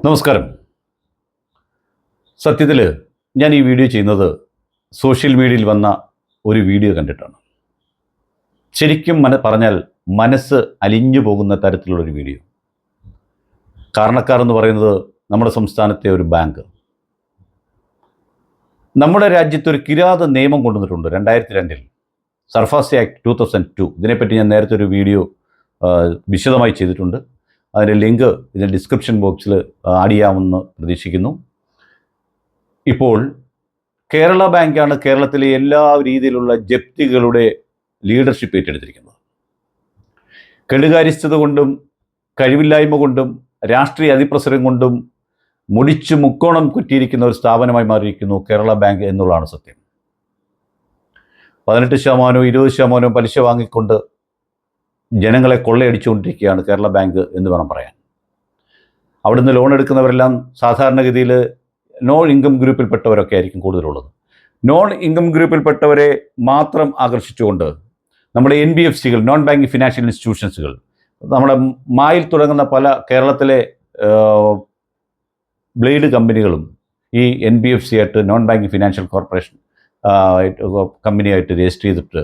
നമസ്കാരം. സത്യത്തിൽ ഞാൻ ഈ വീഡിയോ ചെയ്യുന്നത് സോഷ്യൽ മീഡിയയിൽ വന്ന ഒരു വീഡിയോ കണ്ടിട്ടാണ്. ശരിക്കും പറഞ്ഞാൽ മനസ്സ് അലിഞ്ഞു പോകുന്ന തരത്തിലുള്ളൊരു വീഡിയോ. കാരണക്കാരെന്ന് പറയുന്നത് നമ്മുടെ സംസ്ഥാനത്തെ ഒരു ബാങ്ക്. നമ്മുടെ രാജ്യത്ത് ഒരു കിരാത നിയമം കൊണ്ടുവന്നിട്ടുണ്ട് 2002 സർഫാസി ആക്ട് 2002. ഇതിനെപ്പറ്റി ഞാൻ നേരത്തെ ഒരു വീഡിയോ വിശദമായി ചെയ്തിട്ടുണ്ട്. അതിൻ്റെ ലിങ്ക് ഇതിൻ്റെ ഡിസ്ക്രിപ്ഷൻ ബോക്സിൽ ആഡ് ചെയ്യാമെന്ന് പ്രതീക്ഷിക്കുന്നു. ഇപ്പോൾ കേരള ബാങ്കാണ് കേരളത്തിലെ എല്ലാ രീതിയിലുള്ള ജപ്തികളുടെ ലീഡർഷിപ്പ് ഏറ്റെടുത്തിരിക്കുന്നത്. കെടുകാര്യസ്ഥത കൊണ്ടും കഴിവില്ലായ്മ കൊണ്ടും രാഷ്ട്രീയ അതിപ്രസരം കൊണ്ടും മുടിച്ചു മുക്കോണം കുറ്റിയിരിക്കുന്ന ഒരു സ്ഥാപനമായി മാറിയിരിക്കുന്നു കേരള ബാങ്ക് എന്നുള്ളതാണ് സത്യം. 18% 20% പലിശ വാങ്ങിക്കൊണ്ട് ജനങ്ങളെ കൊള്ളയടിച്ചുകൊണ്ടിരിക്കുകയാണ് കേരള ബാങ്ക് എന്ന് വേണം പറയാൻ. അവിടുന്ന് ലോൺ എടുക്കുന്നവരെല്ലാം സാധാരണഗതിയിൽ നോൺ ഇൻകം ഗ്രൂപ്പിൽപ്പെട്ടവരൊക്കെ ആയിരിക്കും കൂടുതലുള്ളത്. നോൺ ഇൻകം ഗ്രൂപ്പിൽപ്പെട്ടവരെ മാത്രം ആകർഷിച്ചുകൊണ്ട് നമ്മുടെ NBFCകൾ, നോൺ ബാങ്കിങ് ഫിനാൻഷ്യൽ ഇൻസ്റ്റിറ്റ്യൂഷൻസുകൾ, നമ്മുടെ മായിൽ തുടങ്ങുന്ന പല കേരളത്തിലെ ബ്ലേഡ് കമ്പനികളും ഈ NBFC ആയിട്ട്, നോൺ ബാങ്കിങ് ഫിനാൻഷ്യൽ കോർപ്പറേഷൻ കമ്പനിയായിട്ട് രജിസ്റ്റർ ചെയ്തിട്ട്,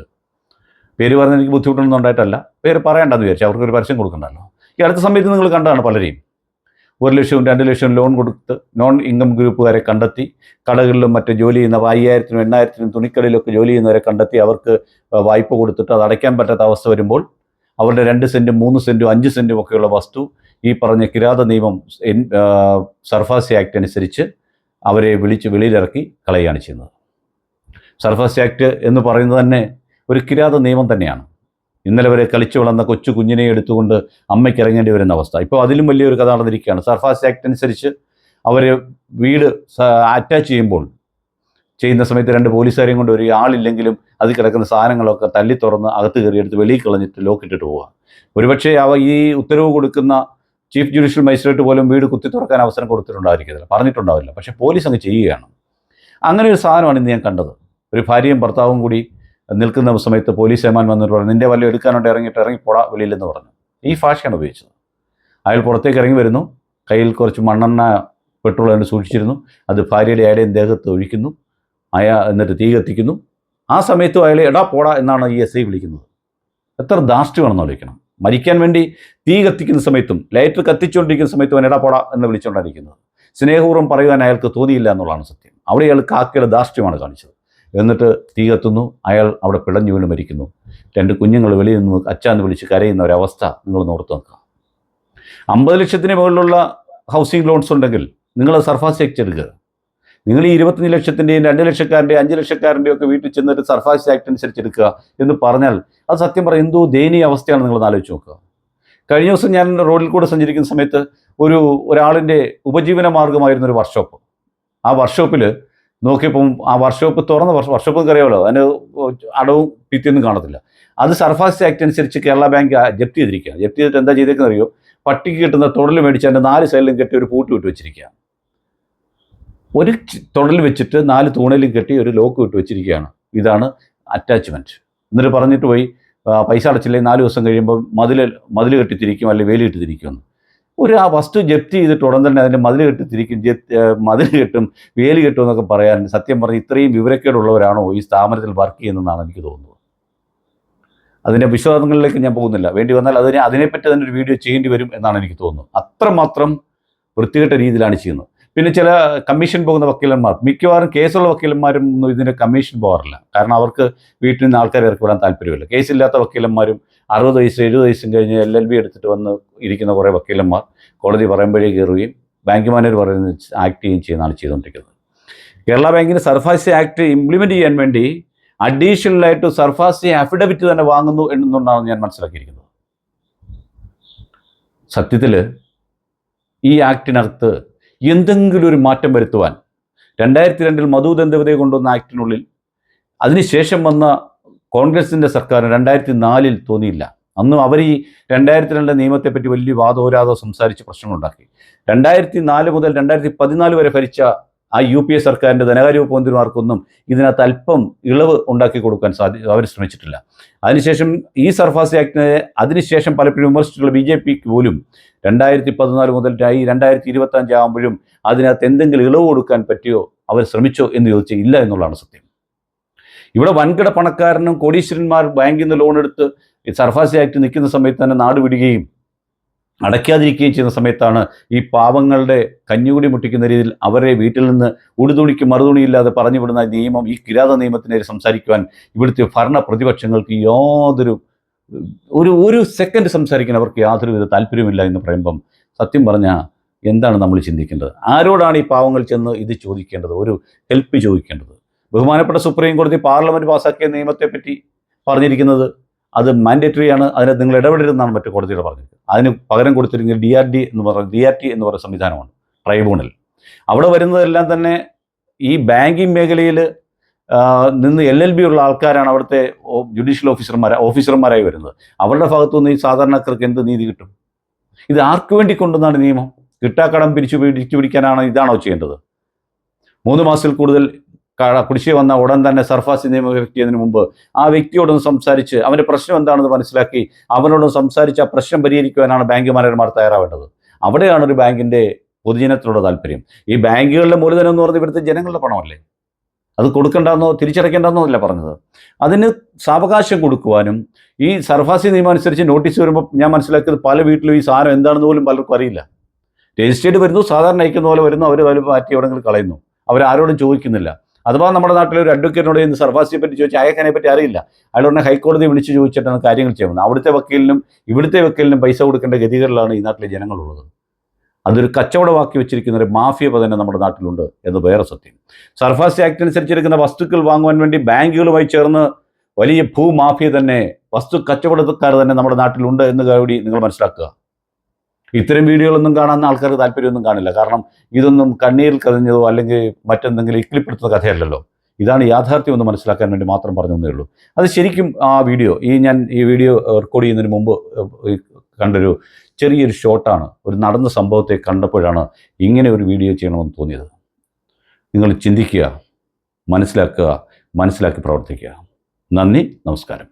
പേര് പറഞ്ഞാൽ എനിക്ക് ബുദ്ധിമുട്ടൊന്നും ഉണ്ടായിട്ടല്ല, പേര് പറയേണ്ടെന്ന് വിചാരിച്ചു, അവർക്കൊരു പരസ്യം കൊടുക്കണ്ടല്ലോ. ഈ അടുത്ത സമയത്ത് നിങ്ങൾ കണ്ടതാണ് പലരെയും 1 ലക്ഷവും 2 ലക്ഷവും ലോൺ കൊടുത്ത് നോൺ ഇൻകം ഗ്രൂപ്പുകാരെ കണ്ടെത്തി കടകളിലും മറ്റ് ജോലി ചെയ്യുന്ന 5000-നും 8000-നും തുണിക്കടയിലൊക്കെ ജോലി ചെയ്യുന്നവരെ കണ്ടെത്തി അവർക്ക് വായ്പ കൊടുത്തിട്ട് അത് അടയ്ക്കാൻ പറ്റാത്ത അവസ്ഥ വരുമ്പോൾ അവരുടെ 2 സെൻറ്റും 3 സെൻറ്റും 5 സെൻറ്റും ഒക്കെയുള്ള വസ്തു ഈ പറഞ്ഞ കിരാത നിയമം സർഫാസി ആക്ട് അനുസരിച്ച് അവരെ വിളിച്ച് വെളിയിലിറക്കി കളയുകയാണ് ചെയ്യുന്നത്. സർഫാസി ആക്ട് എന്ന് പറയുന്നത് തന്നെ ഒരു കിരാത നിയമം തന്നെയാണ്. ഇന്നലെ വരെ കളിച്ചു വളർന്ന കൊച്ചു കുഞ്ഞിനെ എടുത്തുകൊണ്ട് അമ്മയ്ക്ക് ഇറങ്ങേണ്ടി വരുന്ന അവസ്ഥ ഇപ്പോൾ അതിലും വലിയൊരു കഥ നടന്നിരിക്കുകയാണ്. സർഫാസി ആക്ട് അനുസരിച്ച് അവർ വീട് അറ്റാച്ച് ചെയ്യുന്ന സമയത്ത് 2 പോലീസുകാരെയും കൊണ്ട് ഒരു ആളില്ലെങ്കിലും അതിൽ കിടക്കുന്ന സാധനങ്ങളൊക്കെ തല്ലി തുറന്ന് അകത്ത് കയറിയെടുത്ത് വെളിയിൽ കളഞ്ഞിട്ട് ലോക്കിട്ടിട്ട് പോവുക. ഒരുപക്ഷെ ഈ ഉത്തരവ് കൊടുക്കുന്ന ചീഫ് ജുഡീഷ്യൽ മജിസ്ട്രേറ്റ് പോലും വീട് കുത്തി തുറക്കാൻ അവസരം കൊടുത്തിട്ടുണ്ടായിരിക്കില്ല, പറഞ്ഞിട്ടുണ്ടാവില്ല. പക്ഷേ പോലീസ് അങ്ങ് ചെയ്യുകയാണ്. അങ്ങനെ ഒരു സാധനമാണ് ഇന്ന് ഞാൻ കണ്ടത്. ഒരു ഭാര്യയും ഭർത്താവും കൂടി നിൽക്കുന്ന സമയത്ത് പോലീസ് ഏമാൻ വന്നിട്ട് പറഞ്ഞു, നിൻ്റെ വല്ല എടുക്കാനോട്ട് ഇറങ്ങിപ്പോടാ വെളിയിലെന്ന് പറഞ്ഞു. ഈ ഭാഷയാണ് ഉപയോഗിച്ചത്. അയാൾ പുറത്തേക്ക് ഇറങ്ങി വരുന്നു, കയ്യിൽ കുറച്ച് മണ്ണെണ്ണ പെട്രോൾ കണ്ട് സൂക്ഷിച്ചിരുന്നു, അത് ഭാര്യയുടെ അയാളുടെയും ദേഹത്ത് ഒഴിക്കുന്നു, എന്നിട്ട് തീ കത്തിക്കുന്നു. ആ സമയത്തും അയാളെ എടാ പോടാ എന്നാണ് ഈ SI വിളിക്കുന്നത്. എത്ര ധാർഷ്ട്യമാണെന്ന് ആലോചിക്കണം. മരിക്കാൻ വേണ്ടി തീ കത്തിക്കുന്ന സമയത്തും ലൈറ്റർ കത്തിച്ചുകൊണ്ടിരിക്കുന്ന സമയത്തും അവൻ എടാ പോടാ എന്ന് വിളിച്ചുകൊണ്ടിരിക്കുന്നത്. സ്നേഹപൂർവ്വം പറയുവാൻ അയാൾക്ക് തോന്നിയില്ല എന്നുള്ളതാണ് സത്യം. അവിടെ അയാൾ കാക്കയുടെ ധാർഷ്ട്യമാണ് കാണിച്ചത്. എന്നിട്ട് തീ കത്തുന്നു, അയാൾ അവിടെ പിടഞ്ഞു വീണ് മരിക്കുന്നു. 2 കുഞ്ഞുങ്ങൾ വെളിയിൽ നിന്ന് അച്ചാന്ന് വിളിച്ച് കരയുന്ന ഒരവസ്ഥ നിങ്ങളൊന്ന് ഓർത്ത് നോക്കുക. 50 ലക്ഷത്തിന് മുകളിലുള്ള ഹൗസിംഗ് ലോൺസ് ഉണ്ടെങ്കിൽ നിങ്ങൾ സർഫാസി ആക്ട് എടുക്കുക. നിങ്ങൾ ഈ 25 ലക്ഷത്തിൻ്റെയും 2 ലക്ഷക്കാരൻ്റെയും 5 ലക്ഷക്കാരൻ്റെയും ഒക്കെ വീട്ടിൽ ചെന്നിട്ട് സർഫാസി ആക്ട് അനുസരിച്ച് എടുക്കുക എന്ന് പറഞ്ഞാൽ അത് സത്യം പറഞ്ഞാൽ എന്തോ ദയനീയ അവസ്ഥയാണ്. നിങ്ങളൊന്ന് ആലോചിച്ച് നോക്കുക. കഴിഞ്ഞ ദിവസം ഞാൻ റോഡിൽ കൂടെ സഞ്ചരിക്കുന്ന സമയത്ത് ഒരാളിൻ്റെ ഉപജീവന മാർഗമായിരുന്നൊരു വർക്ക്ഷോപ്പ്. ആ വർക്ക്ഷോപ്പിൽ നോക്കിയപ്പം ആ വർക്ക്ഷോപ്പ് തുറന്ന വർക്ക്ഷോപ്പ് അറിയാമല്ലോ, അതിന് അടവും ഭിത്തിയൊന്നും കാണത്തില്ല. അത് സർഫാസി ആക്ട് അനുസരിച്ച് കേരള ബാങ്ക് ജപ്തി ചെയ്തിരിക്കുക. ജപ്തി ചെയ്തിട്ട് എന്താ ചെയ്തേക്കുന്നത് അറിയോ? പട്ടിക്ക് കിട്ടുന്ന തൊടൽ മേടിച്ച് അതിൻ്റെ 4 സൈഡിലും കെട്ടി ഒരു പൂട്ട് വിട്ട് വെച്ചിരിക്കുക. ഒരു തൊടൽ വെച്ചിട്ട് 4 തൂണയിലും കെട്ടി ഒരു ലോക്ക് വിട്ട് വെച്ചിരിക്കുകയാണ്. ഇതാണ് അറ്റാച്ച്മെൻറ്റ്. എന്നിട്ട് പറഞ്ഞിട്ട് പോയി പൈസ അടച്ചില്ലെങ്കിൽ 4 ദിവസം കഴിയുമ്പോൾ മതിൽ കെട്ടിത്തിരിക്കും, അല്ലെങ്കിൽ വേലി കെട്ടിത്തിരിക്കുമെന്ന്. ആ വസ്തു ജപ്തി ചെയ്തിട്ട് ഉടൻ തന്നെ അതിൻ്റെ മതിൽ കെട്ടും വേലി കെട്ടും എന്നൊക്കെ പറയാൻ സത്യം പറഞ്ഞ് ഇത്രയും വിവരക്കേടുള്ളവരാണോ ഈ സ്ഥാപനത്തിൽ വർക്ക് ചെയ്യുന്നതെന്നാണ് എനിക്ക് തോന്നുന്നത്. അതിൻ്റെ വിശദാംശങ്ങളിലേക്ക് ഞാൻ പോകുന്നില്ല. വേണ്ടി വന്നാൽ അതിനെപ്പറ്റി തന്നെ ഒരു വീഡിയോ ചെയ്യേണ്ടി വരും എന്നാണ് എനിക്ക് തോന്നുന്നത്. അത്രമാത്രം വൃത്തികെട്ട രീതിയിലാണ് ചെയ്യുന്നത്. പിന്നെ ചില കമ്മീഷൻ പോകുന്ന വക്കീലന്മാർ, മിക്കവാറും കേസുള്ള വക്കീലന്മാരും ഒന്നും ഇതിന് കമ്മീഷൻ പോകാറില്ല. കാരണം അവർക്ക് വീട്ടിൽ നിന്ന് ആൾക്കാരെ ഇറക്കി വിടാൻ താല്പര്യമില്ല. കേസില്ലാത്ത വക്കീലന്മാരും 60 വയസ്സ് 70 വയസ്സും കഴിഞ്ഞ് LLB എടുത്തിട്ട് വന്ന് ഇരിക്കുന്ന കുറേ വക്കീലന്മാർ കോടതി പറയുമ്പോഴേ കയറുകയും ബാങ്ക് മാനേജർ പറയുന്നത് ആക്ട് ചെയ്യുന്നതാണ് ചെയ്തുകൊണ്ടിരിക്കുന്നത്. കേരള ബാങ്കിന് സർഫാസി ആക്ട് ഇംപ്ലിമെൻറ്റ് ചെയ്യാൻ വേണ്ടി അഡീഷണലായിട്ട് സർഫാസി അഫിഡവിറ്റ് തന്നെ വാങ്ങുന്നു എന്നുള്ളതാണ് ഞാൻ മനസ്സിലാക്കിയിരിക്കുന്നത്. സത്യത്തിൽ ഈ ആക്ടിനകത്ത് എന്തെങ്കിലും ഒരു മാറ്റം വരുത്തുവാൻ 2002 മധു ദന്തവതയെ കൊണ്ടുവന്ന ആക്ടിനുള്ളിൽ അതിനുശേഷം വന്ന കോൺഗ്രസിൻ്റെ സർക്കാർ 2004 തോന്നിയില്ല. അന്നും അവർ ഈ 2002 നിയമത്തെപ്പറ്റി വലിയ വാദോരാതോ സംസാരിച്ച് പ്രശ്നങ്ങളുണ്ടാക്കി. 2004 മുതൽ 2014 വരെ ഭരിച്ച ആ UPA സർക്കാരിൻ്റെ ധനകാര്യ വകുപ്പ് മന്ത്രിമാർക്കൊന്നും ഇതിനകത്ത് അല്പം ഇളവ് ഉണ്ടാക്കി കൊടുക്കാൻ അവർ ശ്രമിച്ചിട്ടില്ല. അതിനുശേഷം ഈ സർഫാസി ആക്ടിനെ അതിനുശേഷം പലപ്പോഴും വിമർശിച്ചിട്ടുള്ള BJPക്ക് പോലും 2014 മുതൽ ഈ 2025 ആകുമ്പോഴും അതിനകത്ത് എന്തെങ്കിലും ഇളവ് കൊടുക്കാൻ പറ്റിയോ, അവർ ശ്രമിച്ചോ എന്ന് ചോദിച്ചാൽ ഇല്ല എന്നുള്ളതാണ് സത്യം. ഇവിടെ വൻകിട പണക്കാരനും കോടീശ്വരന്മാർ ബാങ്കിൽ നിന്ന് ലോൺ എടുത്ത് ഈ സർഫാസി ആക്ട് നിൽക്കുന്ന സമയത്ത് തന്നെ നാട് വിടുകയും അടയ്ക്കാതിരിക്കുകയും ചെയ്യുന്ന സമയത്താണ് ഈ പാവങ്ങളുടെ കഞ്ഞുകുടി മുട്ടിക്കുന്ന രീതിയിൽ അവരെ വീട്ടിൽ നിന്ന് ഉടുതുണിക്ക് മറുതുണിയില്ലാതെ പറഞ്ഞു വിടുന്ന നിയമം, ഈ കിരാത നിയമത്തിനെതിരെ സംസാരിക്കുവാൻ ഇവിടുത്തെ ഭരണ പ്രതിപക്ഷങ്ങൾക്ക് ഒരു സെക്കൻഡ് സംസാരിക്കാൻ അവർക്ക് യാതൊരുവിധ താല്പര്യമില്ല എന്ന് പറയുമ്പം സത്യം പറഞ്ഞാൽ എന്താണ് നമ്മൾ ചിന്തിക്കേണ്ടത്? ആരോടാണ് ഈ പാവങ്ങൾ ചെന്ന് ഇത് ചോദിക്കേണ്ടത്, ഒരു ഹെൽപ്പ് ചോദിക്കേണ്ടത്? ബഹുമാനപ്പെട്ട സുപ്രീം കോടതി പാർലമെൻറ്റ് പാസ്സാക്കിയ നിയമത്തെപ്പറ്റി പറഞ്ഞിരിക്കുന്നത് അത് മാൻഡേറ്ററി ആണ്, അതിന് നിങ്ങൾ ഇടപെടരുതെന്നാണ് മറ്റു കോടതികൾ പറഞ്ഞത്. അതിന് പകരം കൊടുത്തിരിക്കുന്നത് DRT എന്ന് പറയുന്ന സംവിധാനമാണ്, ട്രൈബ്യൂണൽ. അവിടെ വരുന്നതെല്ലാം തന്നെ ഈ ബാങ്കിങ് മേഖലയിൽ നിന്ന് LLB ഉള്ള ആൾക്കാരാണ് അവിടുത്തെ ജുഡീഷ്യൽ ഓഫീസർമാരായി വരുന്നത്. അവരുടെ ഭാഗത്തുനിന്ന് ഈ സാധാരണക്കാർക്ക് എന്ത് നീതി കിട്ടും? ഇത് ആർക്കു വേണ്ടി കൊണ്ടുവന്നാണ് നിയമം? കിട്ടാക്കടം പിരിച്ചു പിടിക്കാനാണ് ഇതാണോ ചെയ്യേണ്ടത്? 3 മാസത്തിൽ കൂടുതൽ കുടിശ്ശിക വന്ന ഉടൻ തന്നെ സർഫാസി നിയമം വ്യക്തിയതിനു മുമ്പ് ആ വ്യക്തിയോടൊന്ന് സംസാരിച്ച് അവൻ്റെ പ്രശ്നം എന്താണെന്ന് മനസ്സിലാക്കി അവനോടൊന്ന് സംസാരിച്ച് ആ പ്രശ്നം പരിഹരിക്കുവാനാണ് ബാങ്ക് മാനേജർമാർ തയ്യാറാവേണ്ടത്. അവിടെയാണ് ഒരു ബാങ്കിൻ്റെ പൊതുജനത്തിനുള്ള താല്പര്യം. ഈ ബാങ്കുകളുടെ മൂലധനം എന്ന് പറഞ്ഞാൽ ഇവിടുത്തെ ജനങ്ങളുടെ പണമല്ലേ, അത് കൊടുക്കേണ്ടെന്നോ തിരിച്ചടയ്ക്കേണ്ടെന്നോ അല്ല പറഞ്ഞത്. അതിന് സാവകാശം കൊടുക്കുവാനും ഈ സർഫാസി നിയമം അനുസരിച്ച് നോട്ടീസ് വരുമ്പോൾ ഞാൻ മനസ്സിലാക്കിയത് പല വീട്ടിലും ഈ സാധനം എന്താണെന്ന് പോലും പലർക്കും അറിയില്ല. രജിസ്റ്റേർഡ് വരുന്നു, സാധാരണ അയക്കുന്ന പോലെ വരുന്നു, അവർ മാറ്റി എവിടെയെങ്കിലും കളയുന്നു, അവരാരോടും ചോദിക്കുന്നില്ല. അഥവാ നമ്മുടെ നാട്ടിലെ ഒരു അഡ്വക്കേറ്റിനോട് ഇന്ന് സർഫാസിയെ പറ്റി ചോദിച്ചാൽ അയാൾക്കതിനെ പറ്റി അറിയില്ല. അയാൾ ഉടനെ ഹൈക്കോടതി വിളിച്ച് ചോദിച്ചിട്ടാണ് കാര്യങ്ങൾ ചെയ്യുന്നത്. അവിടുത്തെ വക്കീലിനും ഇവിടുത്തെ വക്കീലിനും പൈസ കൊടുക്കേണ്ട ഗതികളിലാണ് ഈ നാട്ടിലെ ജനങ്ങളുള്ളത്. അതൊരു കച്ചവടമാക്കി വെച്ചിരിക്കുന്ന ഒരു മാഫിയ തന്നെ നമ്മുടെ നാട്ടിലുണ്ട് എന്ന് വേറെ സത്യം. സർഫാസി ആക്ട് അനുസരിച്ചിരിക്കുന്ന വസ്തുക്കൾ വാങ്ങുവാൻ വേണ്ടി ബാങ്കുകളുമായി ചേർന്ന് വലിയ ഭൂമാഫിയ തന്നെ, വസ്തു കച്ചവടക്കാർ തന്നെ നമ്മുടെ നാട്ടിലുണ്ട് എന്ന് കൂടി നിങ്ങൾ മനസ്സിലാക്കുക. ഇത്തരം വീഡിയോകളൊന്നും കാണാൻ ആൾക്കാർക്ക് താല്പര്യമൊന്നും കാണില്ല. കാരണം ഇതൊന്നും കണ്ണീരിൽ കരഞ്ഞതോ അല്ലെങ്കിൽ മറ്റെന്തെങ്കിലും ഇക്ലിപ്പെടുത്തുന്ന കഥയല്ലല്ലോ. ഇതാണ് യാഥാർത്ഥ്യം എന്ന് മനസ്സിലാക്കാൻ വേണ്ടി മാത്രം പറഞ്ഞതേ ഉള്ളൂ. അത് ശരിക്കും ആ വീഡിയോ ഞാൻ ഈ വീഡിയോ റെക്കോർഡ് ചെയ്യുന്നതിന് മുമ്പ് കണ്ടൊരു ചെറിയൊരു ഷോട്ടാണ്. ഒരു നടന്ന സംഭവത്തെ കണ്ടപ്പോഴാണ് ഇങ്ങനെ ഒരു വീഡിയോ ചെയ്യണമെന്ന് തോന്നിയത്. നിങ്ങൾ ചിന്തിക്കുക, മനസ്സിലാക്കുക, മനസ്സിലാക്കി പ്രവർത്തിക്കുക. നന്ദി, നമസ്കാരം.